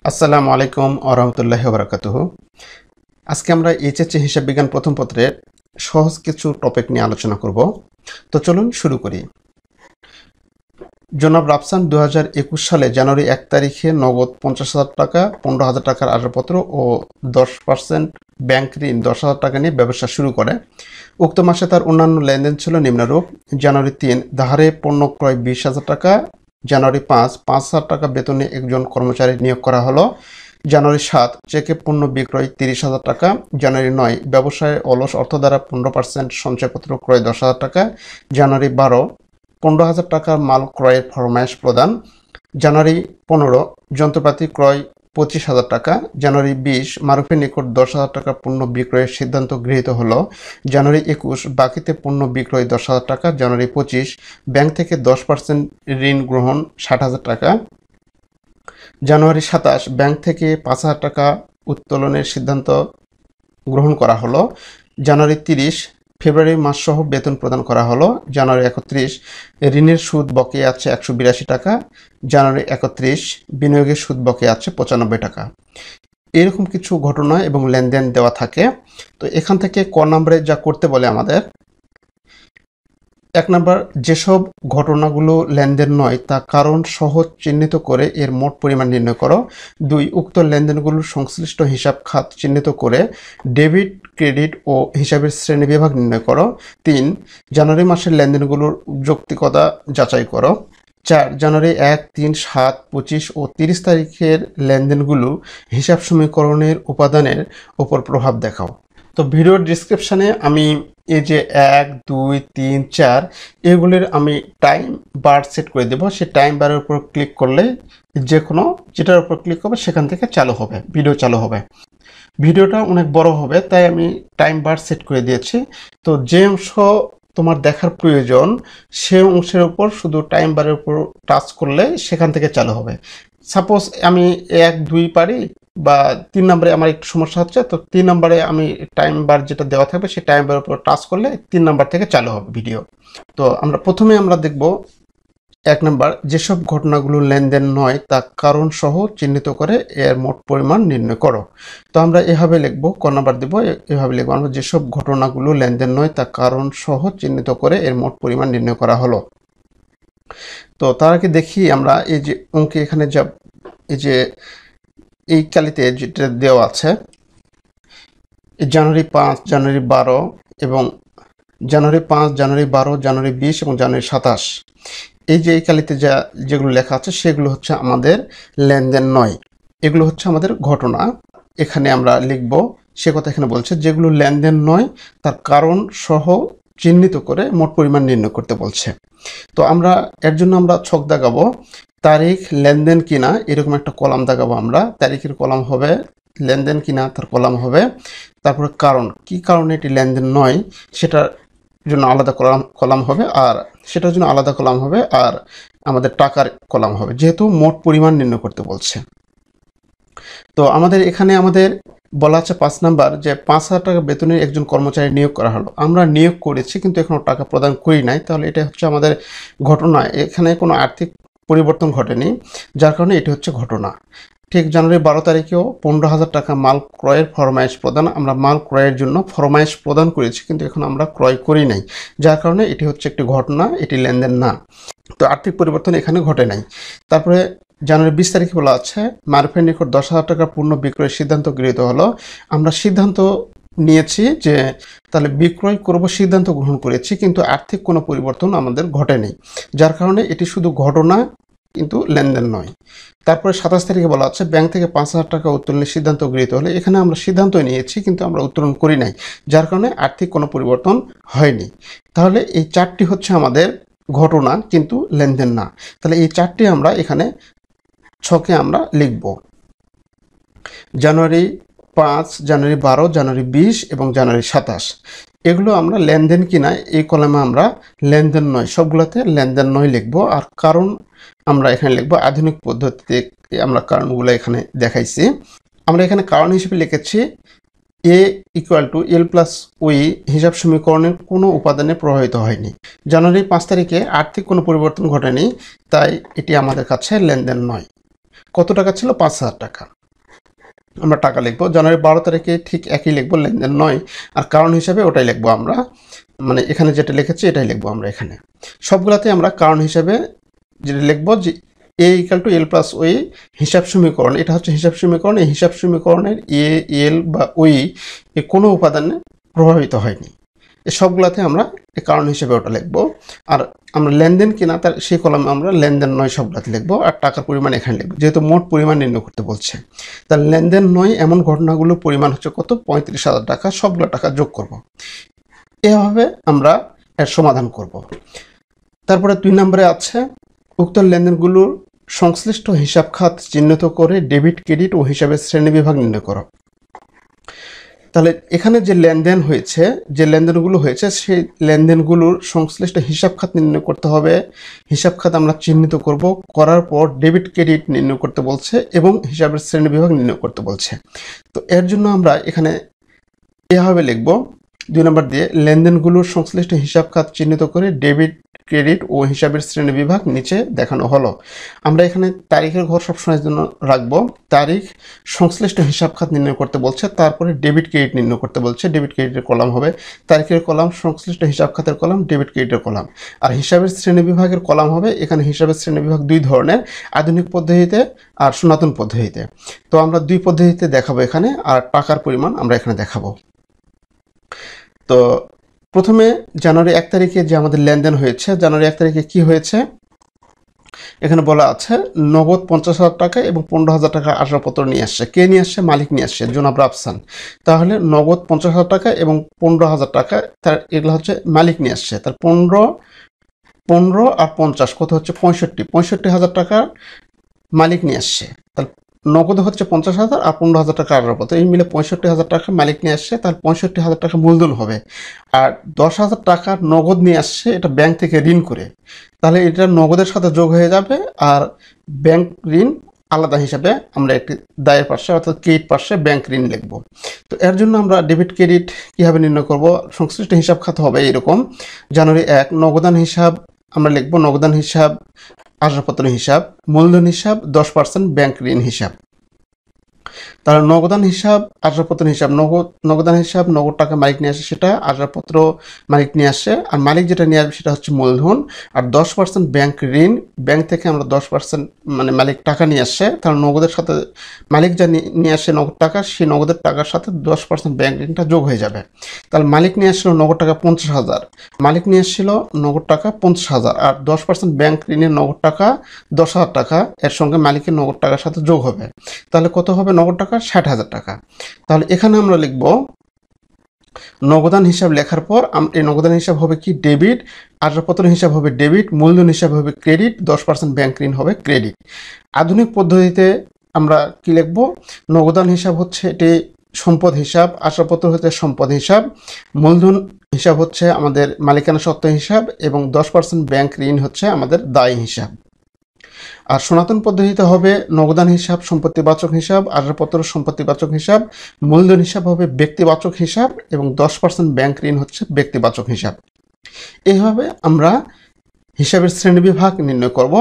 আসসালামু আলাইকুম ওরহমতুল্লাহি ওবারাকাতুহু। আজকে আমরা এইচএসসি হিসাব বিজ্ঞান প্রথম পত্রের সহজ কিছু টপিক নিয়ে আলোচনা করব। তো চলুন শুরু করি। জনাব রাফসান 2021 সালে জানুয়ারি 1 তারিখে নগদ 50,000 টাকা, 15,000 টাকার আসবাবপত্র ও 10% ব্যাংক ঋণ 10,000 টাকা নিয়ে ব্যবসা শুরু করে। উক্ত মাসে তার অন্যান্য লেনদেন ছিল নিম্নরূপ: জানুয়ারি 3 ধারে পণ্য ক্রয় 20,000 টাকা, জানুয়ারি 5 টাকা বেতনে একজন কর্মচারী নিয়োগ করা হলো, জানুয়ারি 7 চেকে পণ্য বিক্রয় 30,000 টাকা, জানুয়ারি 9 ব্যবসায় অলস অর্থ দ্বারা 15% সঞ্চয়পত্র ক্রয় 10,000 টাকা, জানুয়ারি 12 15,000 টাকার মাল ক্রয়ের ফরমায়েশ প্রদান, জানুয়ারি 15 যন্ত্রপাতি ক্রয় 25,000 টাকা, জানুয়ারি 20 মারুফের নিকট 10,000 টাকা পণ্য বিক্রয়ের সিদ্ধান্ত গৃহীত হলো, জানুয়ারি 21 বাকিতে পণ্য বিক্রয় 10,000 টাকা, জানুয়ারি 25 ব্যাংক থেকে 10% ঋণ গ্রহণ 60,000 টাকা, জানুয়ারি 27 ব্যাংক থেকে 5,000 টাকা উত্তোলনের সিদ্ধান্ত গ্রহণ করা হলো, জানুয়ারি 30 ফেব্রুয়ারি মাস সহ বেতন প্রদান করা হলো, জানুয়ারি 31 ঋণের সুদ বকেয়া আছে 182 টাকা, জানুয়ারি 31 বিনিয়োগের সুদ বকেয়া আছে 95 টাকা। এরকম কিছু ঘটনা এবং লেনদেন দেওয়া থাকে। তো এখান থেকে ক নম্বরে যা করতে বলে আমাদের, 1 নম্বর, যেসব ঘটনাগুলো লেনদেন নয় তা কারণ সহ চিহ্নিত করে এর মোট পরিমাণ নির্ণয় করো। 2 উক্ত লেনদেনগুলোর সংশ্লিষ্ট হিসাব খাত চিহ্নিত করে ডেবিট, ক্রেডিট ও হিসাবের শ্রেণীবিভাগ নির্ণয় করো। 3 জানুয়ারি মাসের লেনদেনগুলোর যৌক্তিকতা যাচাই করো। 4 জানুয়ারি 1, 3, 7, 25 ও 30 তারিখের লেনদেনগুলো হিসাব সমীকরণের উপাদানের উপর প্রভাব দেখাও। তো ভিডিওর ডিসক্রিপশানে আমি এই যে 1, 2, 3, 4 এগুলির আমি টাইম বার সেট করে দেবো। সেই টাইম বারের উপর ক্লিক করলে যে কোনো যেটার উপর ক্লিক করবে সেখান থেকে চালু হবে, ভিডিও চালু হবে। ভিডিওটা অনেক বড় হবে তাই আমি টাইম বার সেট করে দিয়েছি। তো যে অংশ তোমার দেখার প্রয়োজন সে অংশের উপর শুধু টাইম বারের উপর টাচ করলে সেখান থেকে চালু হবে। সাপোজ আমি 1, 2 পারি বা 3 নম্বরে আমার একটু সমস্যা হচ্ছে, তো 3 নম্বরে আমি টাইম বার যেটা দেওয়া থাকবে সেই টাইম বারের উপর টাচ করলে 3 নম্বর থেকে চালু হবে ভিডিও। তো প্রথমে আমরা দেখব 1 নম্বর, যেসব ঘটনাগুলো লেনদেন নয় তা কারণ সহ চিহ্নিত করে এর মোট পরিমাণ নির্ণয় করো। তো আমরা এভাবে লিখব, ক নম্বর দেব, এভাবে লিখব আমরা, যেসব ঘটনাগুলো লেনদেন নয় তা কারণ সহ চিহ্নিত করে এর মোট পরিমাণ নির্ণয় করা হলো। তো তার আগে দেখি আমরা এই যে অঙ্কে এখানে যা এই যে এই কালিতে যেটা দেওয়া আছে, জানুয়ারি 5, জানুয়ারি 12 এবং জানুয়ারি 5, জানুয়ারি 12, জানুয়ারি 20 এবং জানুয়ারি 27, এই যে এই কালিতে যেগুলো লেখা আছে সেগুলো হচ্ছে আমাদের লেনদেন নয়, এগুলো হচ্ছে আমাদের ঘটনা। এখানে আমরা লিখব, সে কথা এখানে বলছে যেগুলো লেনদেন নয় তার কারণ সহ চিহ্নিত করে মোট পরিমাণ নির্ণয় করতে বলছে। তো আমরা এর জন্য আমরা ছক দাগাবো, তারিখ, লেনদেন কিনা, এরকম একটা কলাম দাগাবো আমরা। তারিখের কলাম হবে, লেনদেন কিনা তার কলাম হবে, তারপরে কারণ, কি কারণে এটি লেনদেন নয় সেটার জন্য আলাদা কলাম হবে, আর সেটার জন্য আলাদা কলাম হবে, আর আমাদের টাকার কলাম হবে, যেহেতু মোট পরিমাণ নির্ণয় করতে বলছে। তো আমাদের এখানে আমাদের বলা আছে 5 নাম্বার, যে 5,000 টাকা বেতনে একজন কর্মচারী নিয়োগ করা হলো। আমরা নিয়োগ করেছি কিন্তু এখনো টাকা প্রদান করি নাই, তাহলে এটা হচ্ছে আমাদের ঘটনা। এখানে কোনো আর্থিক পরিবর্তন ঘটেনি, যার কারণে এটি হচ্ছে ঘটনা। ঠিক জানুয়ারি 12 তারিখেও 15,000 টাকা মাল ক্রয়ের ফরমায়েশ প্রদান, আমরা মাল ক্রয়ের জন্য ফরমায়েশ প্রদান করেছি কিন্তু এখন আমরা ক্রয় করি নাই, যার কারণে এটি হচ্ছে একটি ঘটনা, এটি লেনদেন না। তো আর্থিক পরিবর্তন এখানে ঘটে নাই। তারপরে জানুয়ারি 20 তারিখে বলা আছে, মারুফের নিকট 10,000 টাকা পণ্য বিক্রয়ের সিদ্ধান্ত গৃহীত হলো। আমরা সিদ্ধান্ত নিয়েছি যে তাহলে বিক্রয় করব, সিদ্ধান্ত গ্রহণ করেছি কিন্তু আর্থিক কোনো পরিবর্তন আমাদের ঘটেনি, যার কারণে এটি শুধু ঘটনা কিন্তু লেনদেন নয়। তারপরে 27 তারিখে বলা আছে, ব্যাংক থেকে 5,000 টাকা উত্তোলনের সিদ্ধান্ত গৃহীত হলে। এখানে আমরা সিদ্ধান্ত নিয়েছি কিন্তু আমরা উত্তোলন করি নাই, যার কারণে আর্থিক কোনো পরিবর্তন হয়নি। তাহলে এই 4টি হচ্ছে আমাদের ঘটনা কিন্তু লেনদেন না। তাহলে এই 4টি আমরা এখানে ছকে আমরা লিখব। জানুয়ারি 5, জানুয়ারি 12, জানুয়ারি 20 এবং জানুয়ারি 27 এগুলো আমরা লেনদেন কিনা এই কলামে আমরা লেনদেন নয়, সবগুলোতে লেনদেন নয় লিখব। আর কারণ আমরা এখানে লিখব, আধুনিক পদ্ধতিতে আমরা কারণগুলো এখানে দেখাইছি। আমরা এখানে কারণ হিসেবে লিখেছি এ ইকুয়াল টু এল প্লাস ওই হিসাব সমীকরণের কোনো উপাদানে প্রভাবিত হয়নি। জানুয়ারি 5 তারিখে আর্থিক কোনো পরিবর্তন ঘটেনি, তাই এটি আমাদের কাছে লেনদেন নয়। কত টাকা ছিল? 5,000 টাকা। আমরা টাকা লিখবো। জানুয়ারি 12 তারিখে ঠিক একই লিখবো, লেনদেন নয়। আর কারণ হিসাবে ওটাই লিখবো আমরা, মানে এখানে যেটা লিখেছি এটাই লিখবো আমরা এখানে। সবগুলাতে আমরা কারণ হিসাবে যেটা লিখবো যে A equal to L plus ওই হিসাব সমীকরণ, এটা হচ্ছে হিসাব সমীকরণ। এই হিসাব সমীকরণের এ, এল বা ওই এ কোনো উপাদানে প্রভাবিত হয়নি। এই সবগুলাতে আমরা এই কারণ হিসেবে ওটা লিখবো। আর আমরা লেনদেন কিনা তার সেই কলামে আমরা লেনদেন নয় সবগুলাতে লিখবো। আর টাকার পরিমাণ এখানে লিখবো, যেহেতু মোট পরিমাণ নির্ণয় করতে বলছে। তার লেনদেন নয় এমন ঘটনাগুলোর পরিমাণ হচ্ছে কত, 35,000 টাকা। সবগুলো টাকা যোগ করব। এভাবে আমরা এর সমাধান করব। তারপরে 2 নম্বরে আছে উক্ত লেনদেনগুলোর সংশ্লিষ্ট হিসাব খাত চিহ্নিত করে ডেবিট, ক্রেডিট ও হিসাবের শ্রেণীবিভাগ নির্ণয় করো। তাহলে এখানে যে লেনদেন হয়েছে, যে লেনদেনগুলো হয়েছে, সেই লেনদেনগুলোর সংশ্লিষ্ট হিসাব খাত নির্ণয় করতে হবে। হিসাব খাত আমরা চিহ্নিত করব, করার পর ডেবিট, ক্রেডিট নির্ণয় করতে বলছে এবং হিসাবের শ্রেণীবিভাগ নির্ণয় করতে বলছে। তো এর জন্য আমরা এখানে এভাবে লিখব, 2 নম্বর দিয়ে লেনদেনগুলোর সংশ্লিষ্ট হিসাব খাত চিহ্নিত করে ডেবিট, ক্রেডিট ও হিসাবের শ্রেণীবিভাগ নিচে দেখানো হলো। আমরা এখানে তারিখের ঘর সবসময়ের জন্য রাখবো। তারিখ সংশ্লিষ্ট হিসাব খাত নির্ণয় করতে বলছে, তারপরে ডেবিট, ক্রেডিট নির্ণয় করতে বলছে। ডেবিট, ক্রেডিটের কলাম হবে তারিখের কলাম, সংশ্লিষ্ট হিসাব খাতের কলাম, ডেবিট, ক্রেডিটের কলাম। আর হিসাবের শ্রেণীবিভাগের কলাম হবে, এখানে হিসাবের শ্রেণীবিভাগ 2 ধরনের, আধুনিক পদ্ধতিতে আর সনাতন পদ্ধতিতে। তো আমরা 2 পদ্ধতিতে দেখাবো এখানে, আর টাকার পরিমাণ আমরা এখানে দেখাবো। তো প্রথমে জানুয়ারি 1 তারিখে যে আমাদের লেনদেন হয়েছে, জানুয়ারি 1 তারিখে কি হয়েছে এখানে বলা আছে, নগদ 50,000 টাকা এবং 15,000 টাকা আসবাবপত্র নিয়ে আসছে। কে নিয়ে আসছে? মালিক নিয়ে আসছে, জনাব রাফসান। তাহলে নগদ 50,000 টাকা এবং 15,000 টাকা, তার এগুলো হচ্ছে মালিক নিয়ে আসছে। তার 15 আর 50 কত হচ্ছে 65,000 টাকা মালিক নিয়ে আসছে। তাহলে নগদ হচ্ছে 50,000 আর 15,000 টাকা আসবাবপত্র, এই মিলে 65,000 টাকা মালিক নিয়ে আসছে। তার 65,000 টাকা মূলধন হবে। আর 10,000 টাকা নগদ নিয়ে আসছে, এটা ব্যাংক থেকে ঋণ করে। তাহলে এটা নগদের সাথে যোগ হয়ে যাবে, আর ব্যাংক ঋণ আলাদা হিসাবে আমরা একটি দায়ের পাশে অর্থাৎ ক্রেডিট পাশে ব্যাংক ঋণ লিখব। তো এর জন্য আমরা ডেবিট, ক্রেডিট কীভাবে নির্ণয় করব? সংশ্লিষ্ট হিসাব খাত হবে এরকম, জানুয়ারি 1 নগদান হিসাব আমরা লিখব, নগদান হিসাব, আসবাবপত্র হিসাব, মূলধন হিসাব, 10% ব্যাংক ঋণ হিসাব। তাহলে নগদান হিসাব, আসবাবপত্র হিসাব, নগদান হিসাব নগদ টাকা মালিক নিয়ে আসে, সেটা আসবাবপত্র মালিক নিয়ে আসে। আর মালিক যেটা নিয়ে আসবে সেটা হচ্ছে মূলধন। আর 10% ব্যাংক ঋণ, ব্যাংক থেকে আমরা 10% মানে মালিক টাকা নিয়ে আসছে। তাহলে নগদের সাথে মালিক যা নিয়ে আসে নগদ টাকা, সেই নগদের টাকার সাথে 10% ব্যাংক ঋণটা যোগ হয়ে যাবে। তাহলে মালিক নিয়ে আসছিল নগদ টাকা 50,000, মালিক নিয়ে আসছিল নগদ টাকা 50,000, আর 10% ব্যাংক ঋণের নগদ টাকা 10,000 টাকা এর সঙ্গে মালিকের নগদ টাকার সাথে যোগ হবে। তাহলে কত হবে নগদ টাকা? 60,000 টাকা। তাহলে এখানে আমরা লিখব নগদান হিসাব লেখার পর এই নগদান হিসাব হবে কি? ডেবিট। আসবাবপত্র হিসাব হবে ডেবিট, মূলধন হিসাব হবে ক্রেডিট, 10% ব্যাংক ঋণ হবে ক্রেডিট। আধুনিক পদ্ধতিতে আমরা কি লিখব? নগদান হিসাব হচ্ছে এটি সম্পদ হিসাব, আসবাবপত্র হচ্ছে সম্পদ হিসাব, মূলধন হিসাব হচ্ছে আমাদের মালিকানা সত্ত্ব হিসাব এবং 10% ব্যাংক ঋণ হচ্ছে আমাদের দায় হিসাব। আর সনাতন পদ্ধতিতে হবে নগদান হিসাব সম্পত্তিবাচক হিসাব, আসবাবপত্র সম্পত্তিবাচক হিসাব, মূলধন হিসাব হবে ব্যক্তিবাচক হিসাব এবং 10% ব্যাংক ঋণ হচ্ছে ব্যক্তিবাচক হিসাব। এইভাবে আমরা হিসাবের শ্রেণীবিভাগ নির্ণয় করব।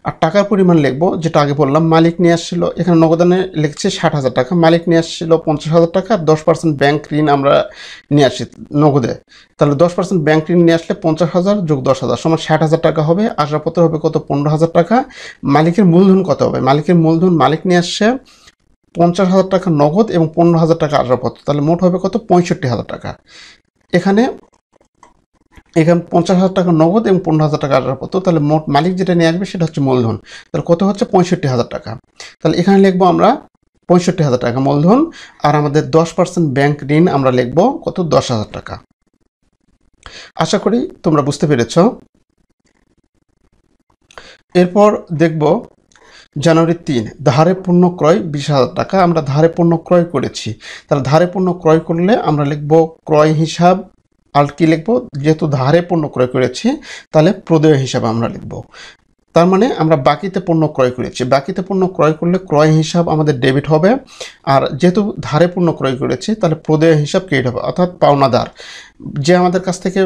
আর টাকার পরিমাণ লিখব, যেটা আগে বললাম, মালিক নিয়ে আসছিল, এখানে নগদানে লিখছে 60,000 টাকা, মালিক নিয়ে আসছিল 50,000 টাকা, 10% ব্যাংক ঋণ আমরা নিয়ে আসি নগদে। তাহলে 10% ব্যাংক ঋণ নিয়ে আসলে 50,000 যোগ 10,000 সমান 60,000 টাকা হবে। আসবাবপত্র হবে কত? 15,000 টাকা। মালিকের মূলধন কত হবে? মালিকের মূলধন, মালিক নিয়ে আসছে 50,000 টাকা নগদ এবং 15,000 টাকা আসবাবপত্র, তাহলে মোট হবে কত? 65,000 টাকা। এখানে 50,000 টাকা নগদ এবং 15,000 টাকা আসবাবপত্র, তাহলে মোট মালিক যেটা নিয়ে আসবে সেটা হচ্ছে মূলধন। তাহলে কত হচ্ছে? 65,000 টাকা। তাহলে এখানে লিখবো আমরা 65,000 টাকা মূলধন, আর আমাদের 10% ব্যাংক ঋণ আমরা লিখবো কত? 10,000 টাকা। আশা করি তোমরা বুঝতে পেরেছ। এরপর দেখব জানুয়ারি 3 ধারে পণ্য ক্রয় 20,000 টাকা। আমরা ধারে পণ্য ক্রয় করেছি, তাহলে ধারে পণ্য ক্রয় করলে আমরা লিখবো ক্রয় হিসাব। আর কি লিখবো? যেহেতু ধারে পণ্য ক্রয় করেছি তাহলে প্রদেয় হিসাব আমরা লিখব। তার মানে আমরা বাকিতে পণ্য ক্রয় করেছি, বাকিতে পণ্য ক্রয় করলে ক্রয় হিসাব আমাদের ডেবিট হবে। আর যেহেতু ধারে পণ্য ক্রয় করেছি তাহলে প্রদেয় হিসাব ক্রেডিট হবে, অর্থাৎ পাওনাদার যে আমাদের কাছ থেকে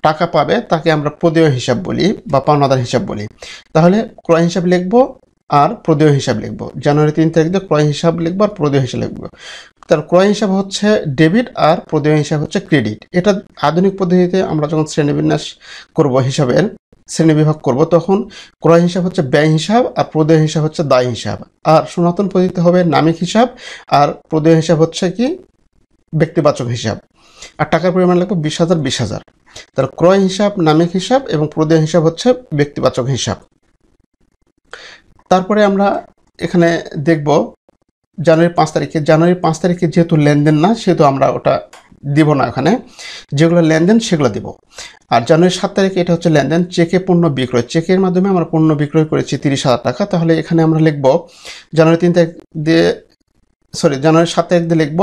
টাকা পাবে তাকে আমরা প্রদেয় হিসাব বলি বা পাওনাদার হিসাব বলি। তাহলে ক্রয় হিসাব লিখবো আর প্রদেয় হিসাব লিখব। জানুয়ারি 3 তারিখ দিয়ে ক্রয় হিসাব লিখব আর প্রদেয় হিসাব লিখব। তার ক্রয় হিসাব হচ্ছে ডেবিট আর প্রদেয় হিসাব হচ্ছে ক্রেডিট। এটা আধুনিক পদ্ধতিতে আমরা যখন শ্রেণীবিন্যাস করব, হিসাবের শ্রেণীবিভাগ করব, তখন ক্রয় হিসাব হচ্ছে ব্যয় হিসাব আর প্রদেয় হিসাব হচ্ছে দায় হিসাব। আর সনাতন পদ্ধতিতে হবে নামিক হিসাব আর প্রদেয় হিসাব হচ্ছে কি ব্যক্তিবাচক হিসাব। আর টাকার পরিমাণ লিখব 20,000 20,000। তার ক্রয় হিসাব নামিক হিসাব এবং প্রদেয় হিসাব হচ্ছে ব্যক্তিবাচক হিসাব। তারপরে আমরা এখানে দেখব জানুয়ারি 5 তারিখে যেহেতু লেনদেন না, সেহেতু আমরা ওটা দিব না। এখানে যেগুলো লেনদেন সেগুলো দিব। আর জানুয়ারি 7 তারিখে এটা হচ্ছে লেনদেন, চেকে পণ্য বিক্রয়। চেকের মাধ্যমে আমরা পণ্য বিক্রয় করেছি 30,000 টাকা। তাহলে এখানে আমরা লিখব জানুয়ারি 7 তারিখ দিয়ে লিখব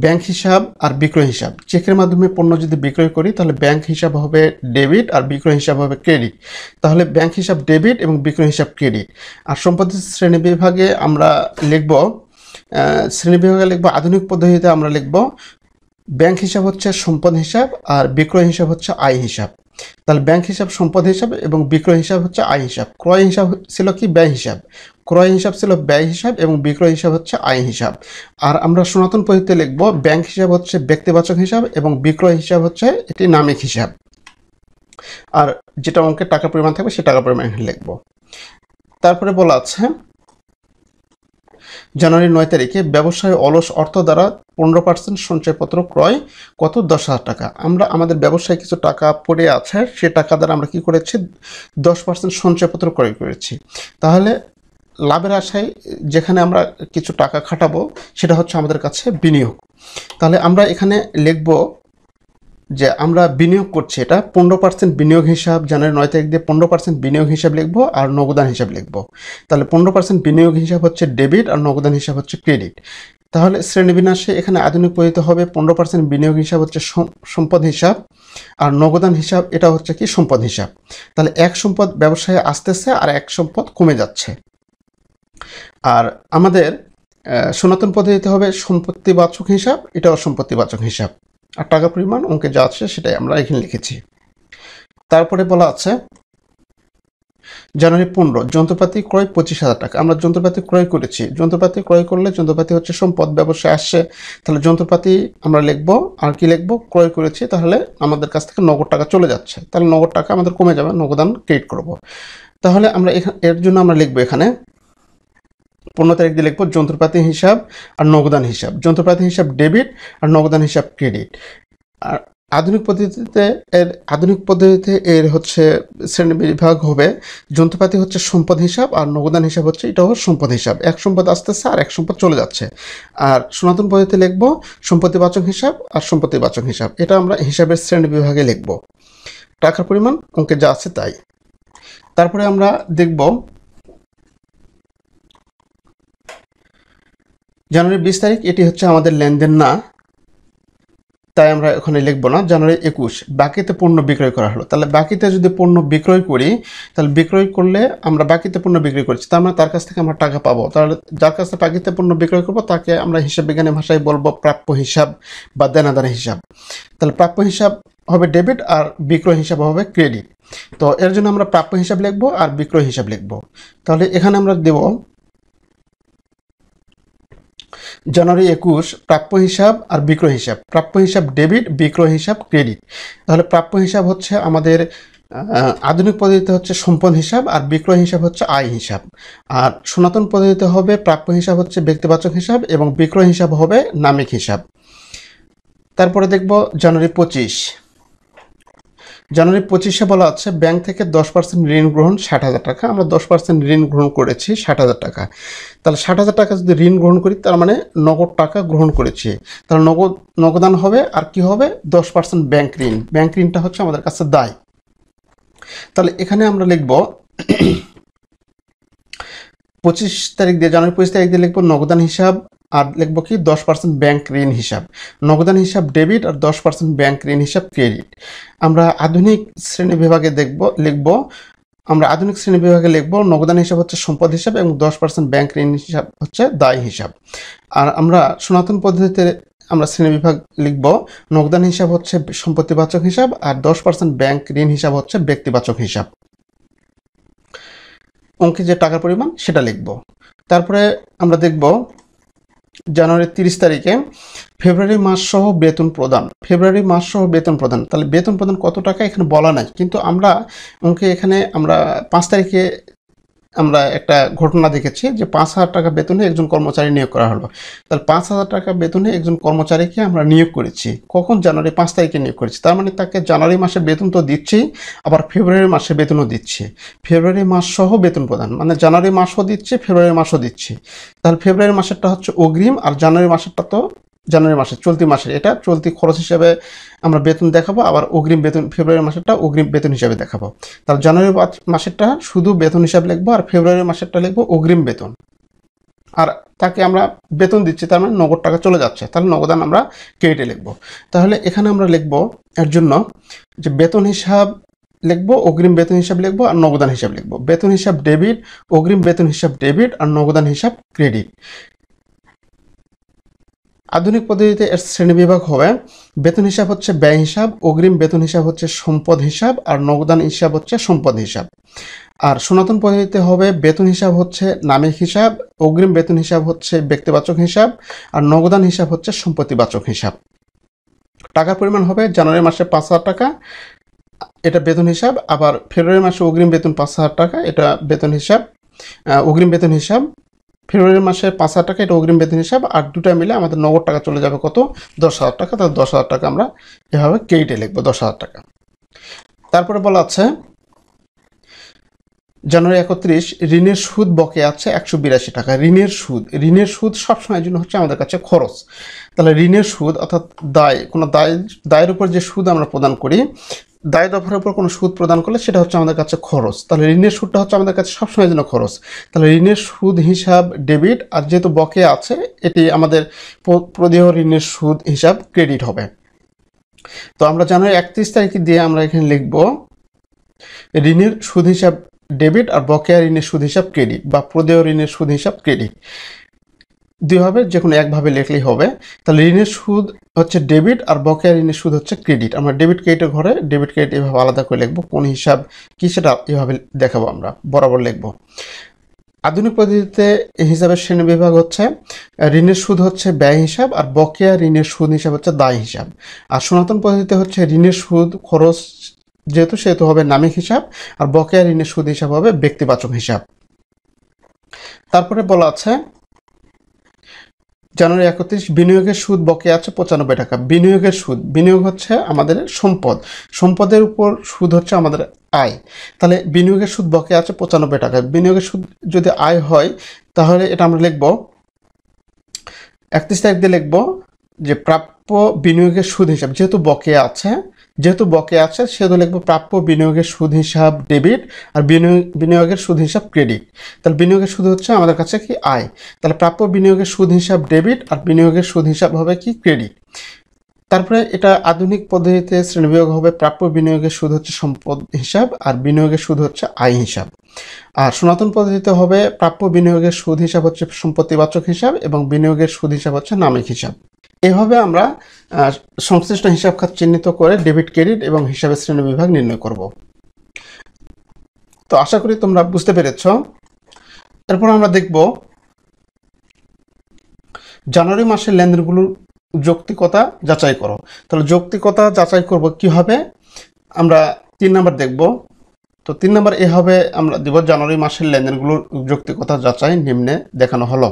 ব্যাংক হিসাব আর বিক্রয় হিসাব। চেকের মাধ্যমে পণ্য যদি বিক্রয় করি তাহলে ব্যাংক হিসাব হবে ডেবিট আর বিক্রয় হিসাব হবে ক্রেডিট। তাহলে ব্যাংক হিসাব ডেবিট এবং বিক্রয় হিসাব ক্রেডিট। আর সম্পত্তি শ্রেণী বিভাগে আমরা লিখব আধুনিক পদ্ধতিতে আমরা লিখব ব্যাংক হিসাব হচ্ছে সম্পদ হিসাব আর বিক্রয় হিসাব হচ্ছে আয় হিসাব। তাহলে ব্যাংক হিসাব সম্পদ হিসাব এবং বিক্রয় হিসাব হচ্ছে আয় হিসাব। ক্রয় হিসাব ছিল কি ব্যয় হিসাব, ক্রয় হিসাব ছিল ব্যয় হিসাব এবং বিক্রয় হিসাব হচ্ছে আয় হিসাব। আর আমরা সনাতন পদ্ধতিতে লিখব ব্যাংক হিসাব হচ্ছে ব্যক্তিবাচক হিসাব এবং বিক্রয় হিসাব হচ্ছে এটি নামিক হিসাব। আর যেটা অঙ্কের টাকার পরিমাণ থাকবে সে টাকার পরিমাণ লিখব। তারপরে বলা আছে জানুয়ারি 9 তারিখে ব্যবসায় অলস অর্থ দ্বারা 15% সঞ্চয়পত্র ক্রয়, কত? 10,000 টাকা। আমরা আমাদের ব্যবসায় কিছু টাকা পড়ে আছে, সে টাকা দ্বারা আমরা কি করেছি 10% সঞ্চয়পত্র ক্রয় করেছি। তাহলে লাভের আশায় যেখানে আমরা কিছু টাকা খাটাবো সেটা হচ্ছে আমাদের কাছে বিনিয়োগ। তাহলে আমরা এখানে লিখব যে আমরা বিনিয়োগ করছি, এটা 15% বিনিয়োগ হিসাব। জানুয়ারি 9 তারিখ দিয়ে 15% বিনিয়োগ হিসাব লিখব আর নগদান হিসাব লিখব। তাহলে 15% বিনিয়োগ হিসাব হচ্ছে ডেবিট আর নগদান হিসাব হচ্ছে ক্রেডিট। তাহলে শ্রেণীবিন্যাসে এখানে আধুনিক পদ্ধতিতে হবে 15% বিনিয়োগ হিসাব হচ্ছে সম্পদ হিসাব আর নগদান হিসাব এটা হচ্ছে কি সম্পদ হিসাব। তাহলে এক সম্পদ ব্যবসায় আসতেছে আর এক সম্পদ কমে যাচ্ছে। আর আমাদের সনাতন পদ্ধতিতে হবে সম্পত্তিবাচক হিসাব, এটাও সম্পত্তিবাচক হিসাব। আর টাকা পরিমাণ অঙ্কে যা আছে সেটাই আমরা এখানে লিখেছি। তারপরে বলা আছে জানুয়ারি 15 যন্ত্রপাতি ক্রয় 25,000 টাকা। আমরা যন্ত্রপাতি ক্রয় করেছি। যন্ত্রপাতি ক্রয় করলে যন্ত্রপাতি হচ্ছে সম্পদ, ব্যবসায় আসছে। তাহলে যন্ত্রপাতি আমরা লিখব আর কি লিখব ক্রয় করেছি। তাহলে আমাদের কাছ থেকে নগদ টাকা চলে যাচ্ছে, তাহলে নগদ টাকা আমাদের কমে যাবে, নগদান ক্রেডিট করব। তাহলে আমরা এর জন্য আমরা লিখব এখানে 15 তারিখ দিয়ে লিখব যন্ত্রপাতি হিসাব আর নগদান হিসাব। যন্ত্রপাতি হিসাব ডেবিট আর নগদান হিসাব ক্রেডিট। আর আধুনিক পদ্ধতিতে এর হচ্ছে শ্রেণী বিভাগ হবে যন্ত্রপাতি হচ্ছে সম্পদ হিসাব আর নগদান হিসাব হচ্ছে এটাও সম্পদ হিসাব। এক সম্পদ আসতেছে আর এক সম্পদ চলে যাচ্ছে। আর সনাতন পদ্ধতিতে লিখব সম্পত্তিবাচক হিসাব আর সম্পত্তিবাচক হিসাব। এটা আমরা হিসাবের শ্রেণী বিভাগে লিখব। টাকার পরিমাণ অঙ্কে যা আছে তাই। তারপরে আমরা দেখব জানুয়ারি 20 তারিখ, এটি হচ্ছে আমাদের লেনদেন না, তাই আমরা ওখানে লিখব না। জানুয়ারি 21 বাকিতে পণ্য বিক্রয় করা হলো। তাহলে বাকিতে যদি পণ্য বিক্রয় করি, তাহলে বিক্রয় করলে আমরা বাকিতে পণ্য বিক্রয় করছি, তার মানে তার কাছ থেকে আমরা টাকা পাবো। তাহলে যার কাছ থেকে বাকিতে পণ্য বিক্রয় করবো তাকে আমরা হিসাব বিজ্ঞানের ভাষায় বলবো প্রাপ্য হিসাব বা দেনাদার হিসাব। তাহলে প্রাপ্য হিসাব হবে ডেবিট আর বিক্রয় হিসাব হবে ক্রেডিট। তো এর জন্য আমরা প্রাপ্য হিসাব লিখবো আর বিক্রয় হিসাব লিখবো। তাহলে এখানে আমরা দেব জানুয়ারি 21 প্রাপ্য হিসাব আর বিক্রয় হিসাব। প্রাপ্য হিসাব ডেবিট, বিক্রয় হিসাব ক্রেডিট। তাহলে প্রাপ্য হিসাব হচ্ছে আমাদের আধুনিক পদ্ধতিতে হচ্ছে সম্পদ হিসাব আর বিক্রয় হিসাব হচ্ছে আয় হিসাব। আর সনাতন পদ্ধতিতে হবে প্রাপ্য হিসাব হচ্ছে ব্যক্তিবাচক হিসাব এবং বিক্রয় হিসাব হবে নামিক হিসাব। তারপরে দেখব জানুয়ারি 25 বলা আছে ব্যাংক থেকে 10% ঋণ গ্রহণ 60,000 টাকা। আমরা 10% ঋণ গ্রহণ করেছি 60,000 টাকা। তাহলে 60,000 টাকা যদি ঋণ গ্রহণ করি তার মানে নগদ টাকা গ্রহণ করেছি। তাহলে নগদান হবে আর কি হবে 10% ব্যাংক ঋণ। ব্যাংক ঋণটা হচ্ছে আমাদের কাছে দায়। তাহলে এখানে আমরা লিখব 25 তারিখ দিয়ে জানুয়ারি 25 তারিখ দিয়ে লিখব নগদান হিসাব আর লিখব কি 10% ব্যাংক ঋণ হিসাব। নগদান হিসাব ডেবিট আর 10% ব্যাংক ঋণ হিসাব ক্রেডিট। আমরা আধুনিক শ্রেণী বিভাগে লিখব নগদান হিসাব হচ্ছে সম্পদ হিসাব এবং 10% ব্যাংক ঋণ হিসাব হচ্ছে দায় হিসাব। আর আমরা সনাতন পদ্ধতিতে আমরা শ্রেণীবিভাগ লিখব নগদান হিসাব হচ্ছে সম্পত্তিবাচক হিসাব আর 10% ব্যাংক ঋণ হিসাব হচ্ছে ব্যক্তিবাচক হিসাব। অঙ্কে যে টাকার পরিমাণ সেটা লিখব। তারপরে আমরা দেখব জানুয়ারি 30 তারিখে ফেব্রুয়ারি মাস সহ বেতন প্রদান, ফেব্রুয়ারি মাস সহ বেতন প্রদান। তাহলে বেতন প্রদান কত টাকা এখানে বলা নাই, কিন্তু আমরা অঙ্কে এখানে আমরা 5 তারিখে আমরা একটা ঘটনা দেখেছি যে 5,000 টাকা বেতনে একজন কর্মচারী নিয়োগ করা হলো। তাহলে 5,000 টাকা বেতনে একজন কর্মচারীকে আমরা নিয়োগ করেছি। কখন? জানুয়ারি 5 তারিখে নিয়োগ করেছি। তার মানে তাকে জানুয়ারি মাসে বেতন তো দিচ্ছি, আবার ফেব্রুয়ারি মাসে বেতনও দিচ্ছি। ফেব্রুয়ারি মাস সহ বেতন প্রদান মানে জানুয়ারি মাসও দিচ্ছি, ফেব্রুয়ারি মাসও দিচ্ছি। তাহলে ফেব্রুয়ারি মাসেরটা হচ্ছে অগ্রিম, আর জানুয়ারি মাসেরটা তো জানুয়ারি মাসে চলতি মাসের, এটা চলতি খরচ হিসাবে আমরা বেতন দেখাবো, আবার অগ্রিম বেতন ফেব্রুয়ারি মাসেরটা অগ্রিম বেতন হিসাবে দেখাবো। তাহলে জানুয়ারি মাসেরটা শুধু বেতন হিসাবে লিখবো, আর ফেব্রুয়ারি মাসেরটা লিখবো অগ্রিম বেতন। আর তাকে আমরা বেতন দিচ্ছি, তার মানে নগদ টাকা চলে যাচ্ছে, তাহলে নগদান আমরা কেটে লিখবো। তাহলে এখানে আমরা লিখবো এর জন্য যে বেতন হিসাব লিখবো, অগ্রিম বেতন হিসাব লিখবো, আর নগদান হিসাব লিখবো। বেতন হিসাব ডেবিট, অগ্রিম বেতন হিসাব ডেবিট, আর নগদান হিসাব ক্রেডিট। আধুনিক পদ্ধতিতে এর শ্রেণীবিভাগ হবে বেতন হিসাব হচ্ছে ব্যয় হিসাব, অগ্রিম বেতন হিসাব হচ্ছে সম্পদ হিসাব, আর নগদান হিসাব হচ্ছে সম্পদ হিসাব। আর সনাতন পদ্ধতিতে হবে বেতন হিসাব হচ্ছে নামিক হিসাব, অগ্রিম বেতন হিসাব হচ্ছে ব্যক্তিবাচক হিসাব, আর নগদান হিসাব হচ্ছে সম্পত্তিবাচক হিসাব। টাকার পরিমাণ হবে জানুয়ারি মাসে 5,000 টাকা, এটা বেতন হিসাব, আবার ফেব্রুয়ারি মাসে অগ্রিম বেতন 5,000 টাকা, এটা বেতন হিসাব, অগ্রিম বেতন হিসাব। ফেব্রুয়ারি মাসে 5,000 টাকা, এটা অগ্রিম বেতন হিসাব, আর দুটা মিলে আমাদের নগদ টাকা চলে যাবে কত? 10,000 টাকা। তাহলে 10,000 টাকা আমরা এভাবে কেটে লিখবো, 10,000 টাকা। তারপরে বলা আছে জানুয়ারি 31 ঋণের সুদ বকেয়া আছে 182 টাকা। ঋণের সুদ সবসময়ের জন্য হচ্ছে আমাদের কাছে খরচ। তাহলে ঋণের সুদ অর্থাৎ কোনো দায়ের উপর যে সুদ আমরা প্রদান করি, দায় দফার উপর কোনো সুদ প্রদান করলে সেটা হচ্ছে আমাদের কাছে খরচ। তাহলে ঋণের সুদটা হচ্ছে আমাদের কাছে সবসময়ের জন্য খরচ। তাহলে ঋণের সুদ হিসাব ডেবিট, আর যেহেতু বকেয়া আছে এটি আমাদের প্রদেয় ঋণের সুদ হিসাব ক্রেডিট হবে। তো আমরা জানুয়ারি 31 তারিখ দিয়ে আমরা এখানে লিখব ঋণের সুদ হিসাব ডেবিট, আর বকেয়া ঋণের সুদ হিসাব ক্রেডিট, বা প্রদেয় ঋণের সুদ হিসাব ক্রেডিট। দুইভাবে যে কোনো একভাবে লিখলেই হবে। তাহলে ঋণের সুদ হচ্ছে ডেবিট, আর বকেয়া ঋণের সুদ হচ্ছে ক্রেডিট। আমরা ডেবিট ক্রেডিটের ঘরে ডেবিট ক্রেডিট এভাবে আলাদা করে লিখবো, কোন হিসাব কি সেটা এভাবে দেখাবো, আমরা বরাবর লিখবো। আধুনিক পদ্ধতিতে এই হিসাবের শ্রেণীবিভাগ হচ্ছে ঋণের সুদ হচ্ছে ব্যয় হিসাব, আর বকেয়া ঋণের সুদ হিসাব হচ্ছে দায় হিসাব। আর সনাতন পদ্ধতিতে হচ্ছে ঋণের সুদ খরচ সেহেতু হবে নামিক হিসাব, আর বকেয়া ঋণের সুদ হিসাব হবে ব্যক্তিবাচক হিসাব। তারপরে বলা আছে জানুয়ারি 31 বিনিয়োগের সুদ বকেয়া আছে 95 টাকা। বিনিয়োগের সুদ, বিনিয়োগ হচ্ছে আমাদের সম্পদ, সম্পদের উপর সুদ হচ্ছে আমাদের আয়। তাহলে বিনিয়োগের সুদ বকেয়া আছে 95 টাকা। বিনিয়োগের সুদ যদি আয় হয় তাহলে এটা আমরা লিখব 31 তারিখ দিয়ে লিখব যে প্রাপ্য বিনিয়োগের সুদ হিসাব, যেহেতু বকেয়া আছে সেহেতু লিখব প্রাপ্য বিনিয়োগের সুদ হিসাব ডেবিট, আর বিনিয়োগের সুদ হিসাব ক্রেডিট। তাহলে বিনিয়োগের সুদ হচ্ছে আমাদের কাছে কি আয়, তাহলে প্রাপ্য বিনিয়োগের সুদ হিসাব ডেবিট, আর বিনিয়োগের সুদ হিসাব হবে কি ক্রেডিট। তারপরে এটা আধুনিক পদ্ধতিতে শ্রেণীবিভাগ হবে প্রাপ্য বিনিয়োগের সুদ হচ্ছে সম্পদ হিসাব, আর বিনিয়োগের সুদ হচ্ছে আয় হিসাব। আর সনাতন পদ্ধতিতে হবে প্রাপ্য বিনিয়োগের সুদ হিসাব হচ্ছে সম্পত্তিবাচক হিসাব, এবং বিনিয়োগের সুদ হিসাব হচ্ছে নামিক হিসাব। এভাবে আমরা সংশ্লিষ্ট হিসাব খাত চিহ্নিত করে ডেবিট ক্রেডিট এবং হিসাবের শ্রেণীবিভাগ নির্ণয় করব। তো আশা করি তোমরা বুঝতে পেরেছ। এরপর আমরা দেখব জানুয়ারি মাসের লেনদেনগুলোর যৌক্তিকতা যাচাই করো। তাহলে যৌক্তিকতা যাচাই করব কিভাবে, আমরা 3 নাম্বার দেখব। তো 3 নাম্বার এ হবে, আমরা দেব জানুয়ারি মাসের লেনদেনগুলোর যৌক্তিকতা যাচাই নিম্নে দেখানো হলো।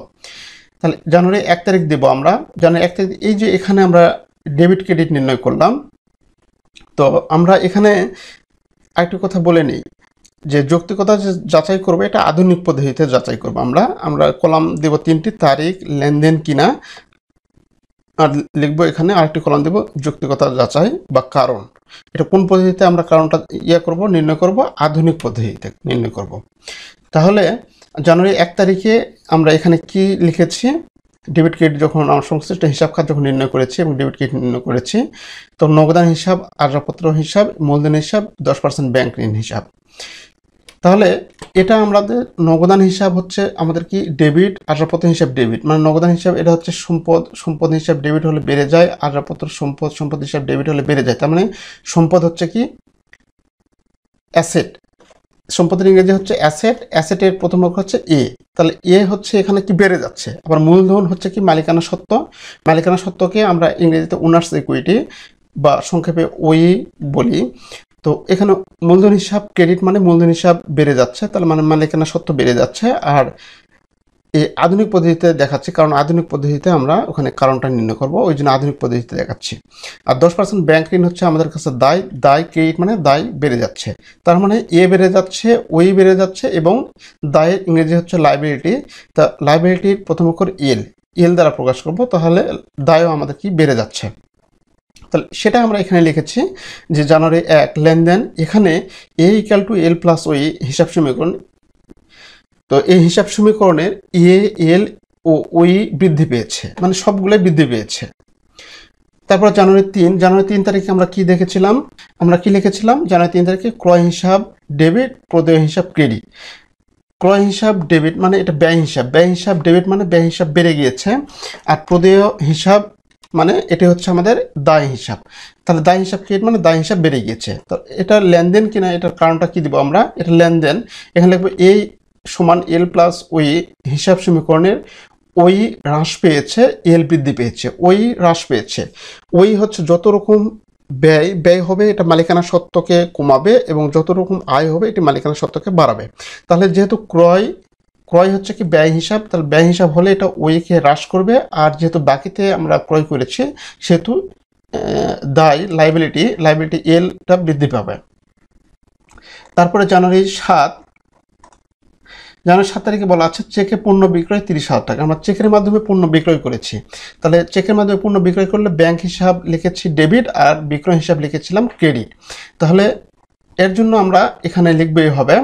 তাহলে জানুয়ারি 1 তারিখ দেব আমরা। জানুয়ারি 1 তারিখ এই যে এখানে আমরা ডেবিট ক্রেডিট নির্ণয় করলাম। তো আমরা এখানে আরেকটি কথা বলে নিই যে যৌক্তিকতা যে যাচাই করবো এটা আধুনিক পদ্ধতিতে যাচাই করবো। আমরা কলাম দেব 3টি, তারিখ, লেনদেন কিনা, আর লিখবো এখানে আরেকটি কলাম দেব যৌক্তিকতা যাচাই বা কারণ। এটা কোন পদ্ধতিতে আমরা কারণটা নির্ণয় করব? আধুনিক পদ্ধতিতে নির্ণয় করব। তাহলে জানুয়ারি 1 তারিখে আমরা এখানে কি লিখেছি, ডেবিট ক্রেডিট যখন আমরা সংশ্লিষ্ট হিসাব খাত যখন নির্ণয় করেছি এবং ডেবিট ক্রেডিট নির্ণয় করেছি, তো নগদান হিসাব, আসবাবপত্র হিসাব, মূলধন হিসাব, 10% ব্যাংক ঋণ হিসাব। তাহলে এটা আমাদের নগদান হিসাব হচ্ছে আমাদের কি ডেবিট, আসবাবপত্র হিসাব ডেবিট, মানে নগদান হিসাব এটা হচ্ছে সম্পদ হিসাব ডেবিট হলে বেড়ে যায়, আসবাবপত্র সম্পদ হিসাব ডেবিট হলে বেড়ে যায়। তার মানে সম্পদ হচ্ছে কি অ্যাসেট, সম্পদের ইংরেজি হচ্ছে অ্যাসেট, অ্যাসেটের প্রথম অক্ষর হচ্ছে এ, তাহলে এ হচ্ছে এখানে কি বেড়ে যাচ্ছে। আবার মূলধন হচ্ছে কি মালিকানা সত্ত্ব, মালিকানা সত্ত্বকে আমরা ইংরেজিতে ওনার্স ইকুইটি বা সংক্ষেপে ওই বলি। তো এখানে মূলধন হিসাব ক্রেডিট মানে মূলধন হিসাব বেড়ে যাচ্ছে, তাহলে মানে মালিকানা সত্ত্ব বেড়ে যাচ্ছে। আর এই আধুনিক পদ্ধতিতে দেখাচ্ছি, কারণ আধুনিক পদ্ধতিতে আমরা ওখানে কারণটা নির্ণয় করব, ওই জন্য আধুনিক পদ্ধতিতে দেখাচ্ছি। আর 10% ব্যাংক ঋণ হচ্ছে আমাদের কাছে দায়, দায় ক্রেডিট মানে দায় বেড়ে যাচ্ছে, তার মানে এ বেড়ে যাচ্ছে, ওই বেড়ে যাচ্ছে এবং দায়ের ইংরেজি হচ্ছে লাইবিলিটি। তা লাইবিলিটির প্রথম অক্ষর এল, এল দ্বারা প্রকাশ করব, তাহলে দায়ও আমাদের কি বেড়ে যাচ্ছে। তাহলে সেটা আমরা এখানে লিখেছি যে জানুয়ারি 1 লেনদেন, এখানে এ ইকুয়াল টু এল প্লাস ওই হিসাব সমীকরণ। তো এই হিসাব সমীকরণের এ, এল ও ওই বৃদ্ধি পেয়েছে, মানে সবগুলোই বৃদ্ধি পেয়েছে। তারপর জানুয়ারি 3 তারিখে আমরা কি দেখেছিলাম, আমরা কি লিখেছিলাম, জানুয়ারি 3 তারিখে ক্রয় হিসাব ডেবিট, প্রদেয় হিসাব ক্রেডিট। ক্রয় হিসাব ডেবিট মানে এটা ব্যয় হিসাব, ব্যয় হিসাব ডেবিট মানে ব্যয় হিসাব বেড়ে গিয়েছে। আর প্রদেয় হিসাব মানে এটা হচ্ছে আমাদের দায় হিসাব, তাহলে দায় হিসাব ক্রেডিট মানে দায় হিসাব বেড়ে গিয়েছে। তো এটা লেনদেন কিনা, এটার কারণটা কি দিব আমরা, এটা লেনদেন। এখানে লিখবো এই সমান এল প্লাস ওই হিসাব সমীকরণের ওই হ্রাস পেয়েছে, এল বৃদ্ধি পেয়েছে, ওই হ্রাস পেয়েছে। ওই হচ্ছে যত রকম ব্যয় হবে এটা মালিকানা সত্ত্বকে কমাবে এবং যত রকম আয় হবে এটি মালিকানা সত্ত্বকে বাড়াবে। তাহলে যেহেতু ক্রয় হচ্ছে কি ব্যয় হিসাব, তাহলে ব্যয় হিসাব হলে এটা ওইকে হ্রাস করবে, আর যেহেতু বাকিতে আমরা ক্রয় করেছি সেহেতু দায় লাইবিলিটি এলটা বৃদ্ধি পাবে। তারপরে জানুয়ারি 7 তারিখে বলা আছে চেকে পণ্য বিক্রয় 30,000 টাকা। আমরা চেকের মাধ্যমে পণ্য বিক্রয় করেছি, তাহলে চেকের মাধ্যমে পণ্য বিক্রয় করলে ব্যাংক হিসাব লিখেছি ডেবিট আর বিক্রয় হিসাব লিখেছিলাম ক্রেডিট। তাহলে এর জন্য আমরা এখানে লিখবেই হবে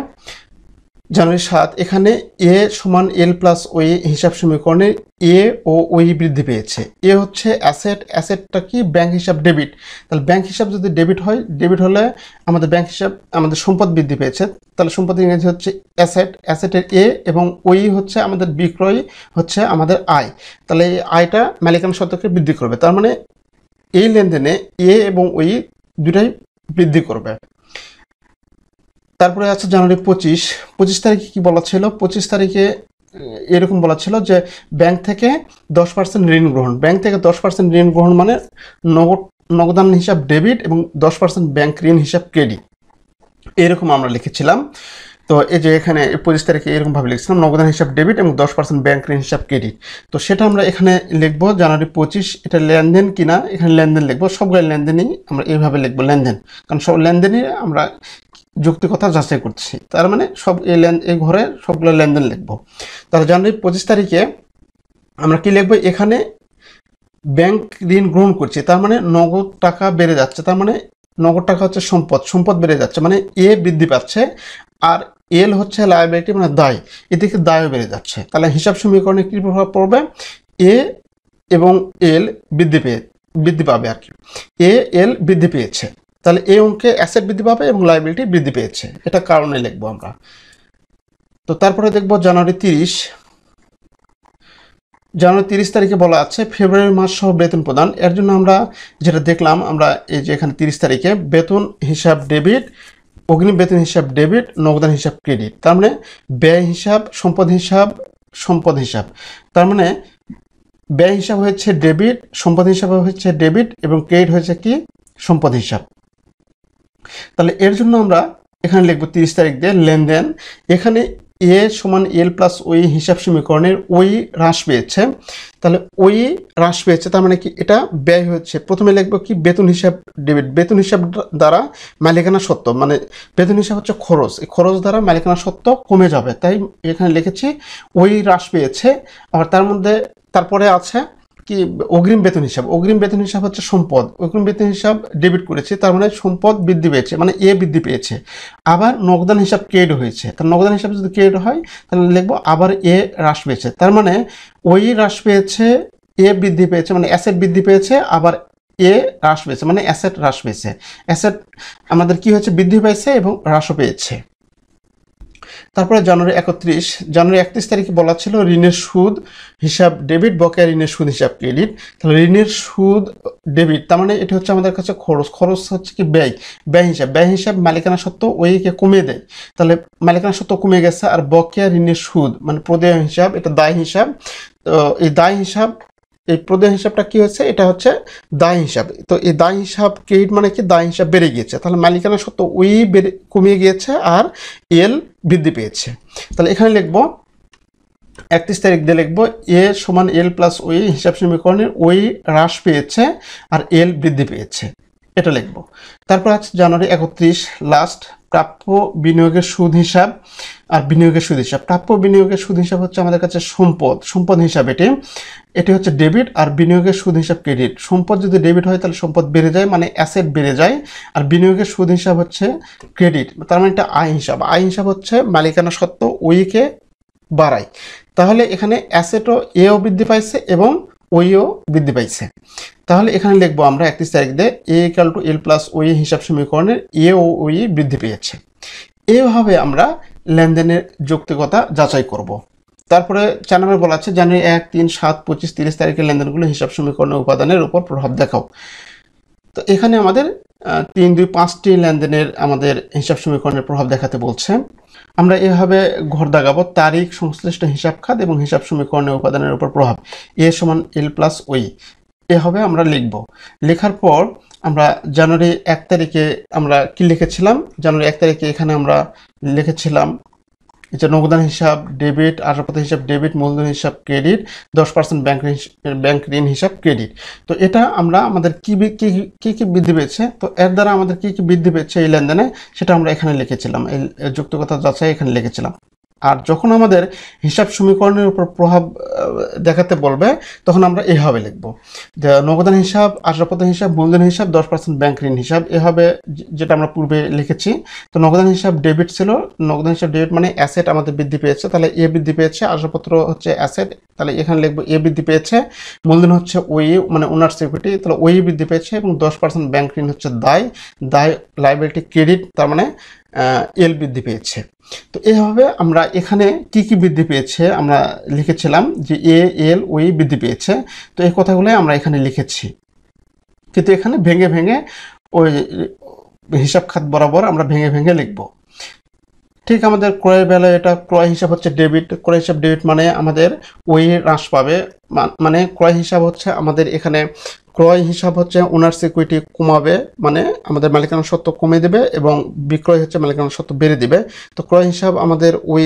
জানুয়ারি 7 এখানে এ সমান এল প্লাস ওই হিসাব সমীকরণে এ ও ওই বৃদ্ধি পেয়েছে। এ হচ্ছে অ্যাসেট, অ্যাসেটটা কি ব্যাংক হিসাব ডেবিট, তাহলে ব্যাংক হিসাব যদি ডেবিট হয়, ডেবিট হলে আমাদের ব্যাংক হিসাব আমাদের সম্পদ বৃদ্ধি পেয়েছে, তাহলে সম্পদের ইংরেজি হচ্ছে অ্যাসেট, অ্যাসেটের এ এবং ওই হচ্ছে আমাদের বিক্রয় হচ্ছে আমাদের আয়, তাহলে এই আয়টা মালিকানা সত্ত্বকে বৃদ্ধি করবে, তার মানে এই লেনদেনে এ এবং ওই দুটাই বৃদ্ধি করবে। তারপরে আছে জানুয়ারি 25 তারিখে কি বলা ছিল, 25 তারিখে এরকম বলা ছিল যে ব্যাংক থেকে 10% ঋণ গ্রহণ, ব্যাংক থেকে 10% ঋণ গ্রহণ মানে নগদান হিসাব ডেবিট এবং 10% ব্যাংক ঋণ হিসাব ক্রেডিট, এরকম আমরা লিখেছিলাম। তো এই যে এখানে 25 তারিখে এরকমভাবে লিখছিলাম নগদান হিসাব ডেবিট এবং 10% ব্যাংক ঋণ হিসাব ক্রেডিট। তো সেটা আমরা এখানে লিখবো জানুয়ারি 25, এটা লেনদেন কিনা এখানে লেনদেন লিখবো, সবগুলো লেনদেনই আমরা এইভাবে লিখবো লেনদেন, কারণ সব লেনদেনই আমরা যুক্তিকতা যাচাই করছি, তার মানে সব এই ঘরে সবগুলো লেনদেন লিখবো। তাহলে জানুয়ারি 25 তারিখে আমরা কি লিখবো, এখানে ব্যাংক ঋণ গ্রহণ করছে, তার মানে নগদ টাকা বেড়ে যাচ্ছে, তার মানে নগদ টাকা হচ্ছে সম্পদ বেড়ে যাচ্ছে, মানে এ বৃদ্ধি পাচ্ছে আর এল হচ্ছে লায়াবিলিটি মানে দায়, এদিকে দায়ও বেড়ে যাচ্ছে। তাহলে হিসাব সমীকরণে কী প্রভাব পড়বে, এ এবং এল বৃদ্ধি পাবে আর কি, এল বৃদ্ধি পেয়েছে, তাহলে এই অঙ্কে অ্যাসেট বৃদ্ধি পাবে এবং লায়াবিলিটি বৃদ্ধি পেয়েছে, এটা কারণে লিখবো আমরা। তো তারপরে দেখবো জানুয়ারি 30 তারিখে বলা আছে ফেব্রুয়ারি মাস সহ বেতন প্রদান। এর জন্য আমরা যেটা দেখলাম, আমরা এই যে এখানে 30 তারিখে বেতন হিসাব ডেবিট, অগ্রিম বেতন হিসাব ডেবিট, নগদান হিসাব ক্রেডিট, তার মানে ব্যয় হিসাব সম্পদ হিসাব, তার মানে ব্যয় হিসাব হয়েছে ডেবিট, সম্পদ হিসাব হচ্ছে ডেবিট এবং ক্রেডিট হয়েছে কি সম্পদ হিসাব। তাহলে এর জন্য আমরা এখানে লিখবো 30 তারিখ দিয়ে লেনদেন, এখানে এ সমান এল প্লাস ওই হিসাব সমীকরণের ওই হ্রাস পেয়েছে, তাহলে ওই হ্রাস পেয়েছে তার মানে কি এটা ব্যয় হচ্ছে। প্রথমে লিখবো কি বেতন হিসাব ডেবিট, বেতন হিসাব দ্বারা মালিকানা সত্ত্ব, মানে বেতন হিসাব হচ্ছে খরচ, এই খরচ দ্বারা মালিকানা সত্ত্ব কমে যাবে, তাই এখানে লিখেছি ওই হ্রাস পেয়েছে। আবার তারপরে আছে কি অগ্রিম বেতন হিসাব হচ্ছে সম্পদ, অগ্রিম বেতন হিসাব ডেবিট করেছে, তার মানে সম্পদ বৃদ্ধি পেয়েছে, মানে এ বৃদ্ধি পেয়েছে। আবার নগদান হিসাব ক্রেডিট হয়েছে, তার নগদান হিসাব যদি ক্রেডিট হয় তাহলে লিখবো আবার এ হ্রাস পেয়েছে, তার মানে ওই হ্রাস পেয়েছে, এ বৃদ্ধি পেয়েছে মানে অ্যাসেট বৃদ্ধি পেয়েছে, আবার এ হ্রাস পেয়েছে মানে অ্যাসেট হ্রাস পেয়েছে, অ্যাসেট আমাদের কি হয়েছে বৃদ্ধি পেয়েছে এবং হ্রাসও পেয়েছে। তারপরে জানুয়ারি 31 তারিখে বলা ছিল ঋণের সুদ হিসাব ডেবিট, বকেয়া ঋণের সুদ হিসাব ক্রেডিট। তাহলে ঋণের সুদ ডেবিট, তার মানে এটা হচ্ছে আমাদের কাছে খরচ হচ্ছে কি ব্যয় হিসাব মালিকানা সত্ত্ব ওইকে কমিয়ে দেয়। তাহলে মালিকানা সত্ত্ব কমে গেছে। আর বকেয়া ঋণের সুদ মানে প্রদেয় হিসাব, এটা দায় হিসাব। তো এই দায় হিসাব, এই প্রদেয় হিসাবটা কি হচ্ছে, এটা হচ্ছে দায় হিসাব। তো এই দায় হিসাব ক্রেডিট মানে কি, দায় হিসাব বেড়ে গিয়েছে, তাহলে মালিকানা সত্ত্ব ওই কমিয়ে গিয়েছে আর এল বৃদ্ধি পেয়েছে। তাহলে এখানে লিখবো 31 তারিখ দিয়ে লিখবো এ সমান এল প্লাস ওই হিসাব সমীকরণের ওই হ্রাস পেয়েছে আর এল বৃদ্ধি পেয়েছে, এটা লিখবো। তারপর আছে জানুয়ারি 31 লাস্ট, প্রাপ্য বিনিয়োগের সুদ হিসাব আর বিনিয়োগের সুদ হিসাব। প্রাপ্য বিনিয়োগের সুদ হিসাব হচ্ছে আমাদের কাছে সম্পদ হিসাব, এটি হচ্ছে ডেবিট, আর বিনিয়োগের সুদ হিসাব ক্রেডিট। সম্পদ যদি ডেবিট হয় তাহলে সম্পদ বেড়ে যায়, মানে অ্যাসেট বেড়ে যায়। আর বিনিয়োগের সুদ হিসাব হচ্ছে ক্রেডিট, তার মানে এটা আয় হিসাব হচ্ছে মালিকানা সত্ত্ব ওইকে বাড়ায়। তাহলে এখানে অ্যাসেটও এও বৃদ্ধি পাইছে এবং ওইও বৃদ্ধি পাইছে। তাহলে এখানে লিখবো আমরা 31 তারিখ দিয়ে এ ইকুয়াল টু এল প্লাস ওই হিসাব সমীকরণের এ ও ওই বৃদ্ধি পেয়েছে। এইভাবে আমরা লেনদেনের যৌক্তিকতা যাচাই করব। তারপরে 4 নম্বরে বলা আছে জানুয়ারি 1, 3, 7, 25, 30 তারিখের লেনদেনগুলো হিসাব সমীকরণের উপাদানের উপর প্রভাব দেখাও। তো এখানে আমাদের 3, 2, 5টি লেনদেনের আমাদের হিসাব সমীকরণের প্রভাব দেখাতে বলছে। আমরা এভাবে ঘর দাগাবো তারিখ, সংশ্লিষ্ট হিসাব খাত এবং হিসাব সমীকরণের উপাদানের উপর প্রভাব। এ সমান এল প্লাস ওই, এভাবে আমরা লিখব। লেখার পর আমরা জানুয়ারি 1 তারিখে আমরা কি লিখেছিলাম, জানুয়ারি 1 তারিখে এখানে আমরা লিখেছিলাম যে নগদান হিসাব ডেবিট, আসবাবপত্র হিসাব ডেবিট, মূলধন হিসাব ক্রেডিট, 10% ব্যাংক ঋণ হিসাব ক্রেডিট। তো এটা আমরা আমাদের কি বৃদ্ধি পেয়েছে, তো এর দ্বারা আমাদের কি বৃদ্ধি পেয়েছে এই লেনদেনে, সেটা আমরা এখানে লিখেছিলাম, এই যৌক্তিকতা যাচাই এখানে লিখেছিলাম। আর যখন আমাদের হিসাব সমীকরণের উপর প্রভাব দেখাতে বলবে তখন আমরা এভাবে লিখব যে নগদান হিসাব, আসবাবপত্র হিসাব, মূলধন হিসাব, 10% ব্যাংক ঋণ হিসাব, এভাবে যেটা আমরা পূর্বে লিখেছি। তো নগদান হিসাব ডেবিট ছিল, নগদান হিসাব ডেবিট মানে অ্যাসেট আমাদের বৃদ্ধি পেয়েছে, তাহলে এ বৃদ্ধি পেয়েছে। আসবাবপত্র হচ্ছে অ্যাসেট, তাহলে এখানে লিখবো এ বৃদ্ধি পেয়েছে। মূলধন হচ্ছে ওই মানে ওনার্স ইকুইটি, তাহলে ওই বৃদ্ধি পেয়েছে। এবং 10% ব্যাংক ঋণ হচ্ছে দায় লাইবিলিটি ক্রেডিট, তার মানে এল বৃদ্ধি পেয়েছে। তো এইভাবে আমরা এখানে কি বৃদ্ধি পেয়েছে আমরা লিখেছিলাম যে এ এল ওই বৃদ্ধি পেয়েছে। তো এই কথাগুলো আমরা এখানে লিখেছি, কিন্তু এখানে ভেঙে ওই হিসাব খাত বরাবর আমরা ভেঙে লিখব। ঠিক আমাদের ক্রয়ের বেলায় এটা ক্রয় হিসাব হচ্ছে ডেবিট, ক্রয় হিসাব ডেবিট মানে আমাদের ওই হ্রাস পাবে, মানে ক্রয় হিসাব হচ্ছে আমাদের এখানে ক্রয় হিসাব হচ্ছে ওনার্স ইকুইটি কমাবে, মানে আমাদের মালিকানা সত্ত্ব কমে দেবে, এবং বিক্রয় হচ্ছে মালিকানা সত্ত্ব বেড়ে দিবে। তো ক্রয় হিসাব আমাদের ওই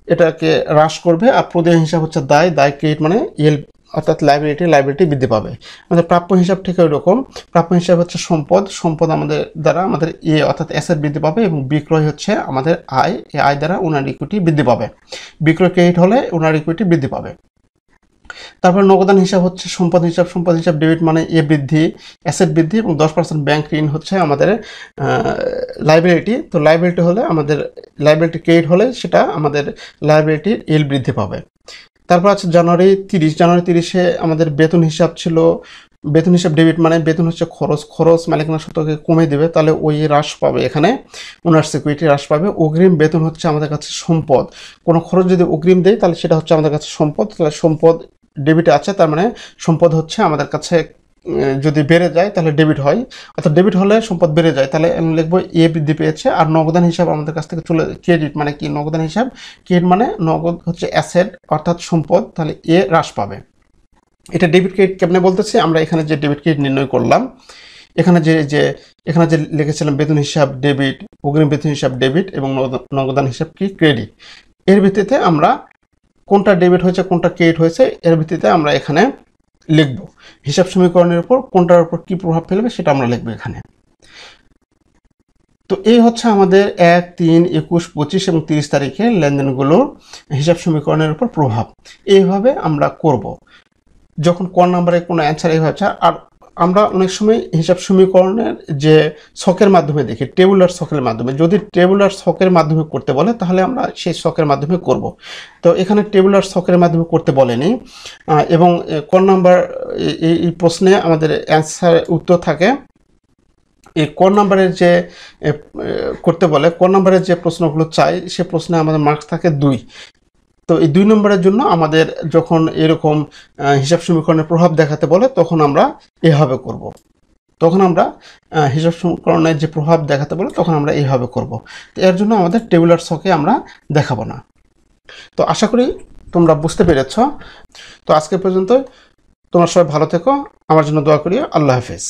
এটাকে হ্রাস করবে। আর প্রদেয় হিসাব হচ্ছে দায় ক্রেডিট মানে এল অর্থাৎ লাইবিলিটি বৃদ্ধি পাবে। আমাদের প্রাপ্য হিসাব ঠিক ওই রকম, প্রাপ্য হিসাব হচ্ছে সম্পদ আমাদের দ্বারা আমাদের এ অর্থাৎ অ্যাসেট বৃদ্ধি পাবে, এবং বিক্রয় হচ্ছে আমাদের আয়, এই আয় দ্বারা ওনার ইকুইটি বৃদ্ধি পাবে। বিক্রয় ক্রেডিট হলে ওনার ইকুইটি বৃদ্ধি পাবে। তারপর নগদান হিসাব হচ্ছে সম্পদ হিসাব ডেবিট মানে এ বৃদ্ধি, অ্যাসেট বৃদ্ধি, এবং 10% ব্যাংক ঋণ হচ্ছে আমাদের লাইবিলিটি। তো লাইবিলিটি হলে আমাদের লাইবিলিটি ক্রেডিট হলে সেটা আমাদের লাইবিলিটির এল বৃদ্ধি পাবে। তারপর আছে জানুয়ারি 30-এ আমাদের বেতন হিসাব ছিল, বেতন হিসাব ডেবিট মানে বেতন হচ্ছে খরচ মালিকানা সত্ত্বকে কমে দেবে, তাহলে ওই হ্রাস পাবে, এখানে ওনার্স ইকুইটি হ্রাস পাবে। অগ্রিম বেতন হচ্ছে আমাদের কাছে সম্পদ, কোনো খরচ যদি অগ্রিম দেয় তাহলে সেটা হচ্ছে আমাদের কাছে সম্পদ, তাহলে সম্পদ ডেবিটে আছে, তার মানে সম্পদ হচ্ছে আমাদের কাছে যদি বেড়ে যায় তাহলে ডেবিট হয়, অর্থাৎ ডেবিট হলে সম্পদ বেড়ে যায়, তাহলে আমি লিখবো এ বৃদ্ধি পেয়েছে। আর নগদান হিসাব আমাদের কাছ থেকে চলে, ক্রেডিট মানে কি, নগদান হিসাব ক্রেডিট মানে নগদ হচ্ছে অ্যাসেট অর্থাৎ সম্পদ, তাহলে এ হ্রাস পাবে। এটা ডেবিট ক্রেডিট কেমনে বলতেছি, আমরা এখানে যে ডেবিট ক্রেডিট নির্ণয় করলাম, এখানে যে লিখেছিলাম বেতন হিসাব ডেবিট, অগ্রিম বেতন হিসাব ডেবিট, এবং নগদান হিসাব কি ক্রেডিট, এর ভিত্তিতে আমরা কোনটা ডেবিট হয়েছে কোনটা ক্রেডিট হয়েছে এর ভিত্তিতে আমরা এখানে লিখব। হিসাব সমীকরণের উপর কোনটার উপর কি প্রভাব ফেলবে সেটা আমরা লিখব এখানে। তো এই হচ্ছে আমাদের 1, 3, 21, 25 এবং 30 তারিখে লেনদেনগুলোর হিসাব সমীকরণের উপর প্রভাব। এইভাবে আমরা করব যখন ক নাম্বারে কোনো অ্যান্সার এইভাবে। আর আমরা অনেক সময় হিসাব সমীকরণের যে ছকের মাধ্যমে দেখি, টেবুলার ছকের মাধ্যমে, যদি টেবুলার ছকের মাধ্যমে করতে বলে তাহলে আমরা সেই ছকের মাধ্যমে করব। তো এখানে টেবুলার ছকের মাধ্যমে করতে বলেনি, এবং ক নাম্বার এই প্রশ্নে আমাদের অ্যান্সার উত্তর থাকে এই ক নাম্বারের যে করতে বলে, ক নাম্বারের যে প্রশ্নগুলো চাই সে প্রশ্নে আমাদের মার্কস থাকে 2। তো এই 2 নম্বরের জন্য আমাদের যখন এরকম হিসাব সমীকরণের প্রভাব দেখাতে বলে তখন আমরা এভাবে করব। তখন আমরা হিসাব সমীকরণের যে প্রভাব দেখাতে বলে তখন আমরা এইভাবে করব। তো এর জন্য আমাদের টেবুলার ছকে আমরা দেখাবো না। তো আশা করি তোমরা বুঝতে পেরেছ। তো আজকে পর্যন্ত তোমরা সবাই ভালো থেকো, আমার জন্য দোয়া করিও। আল্লাহ হাফেজ।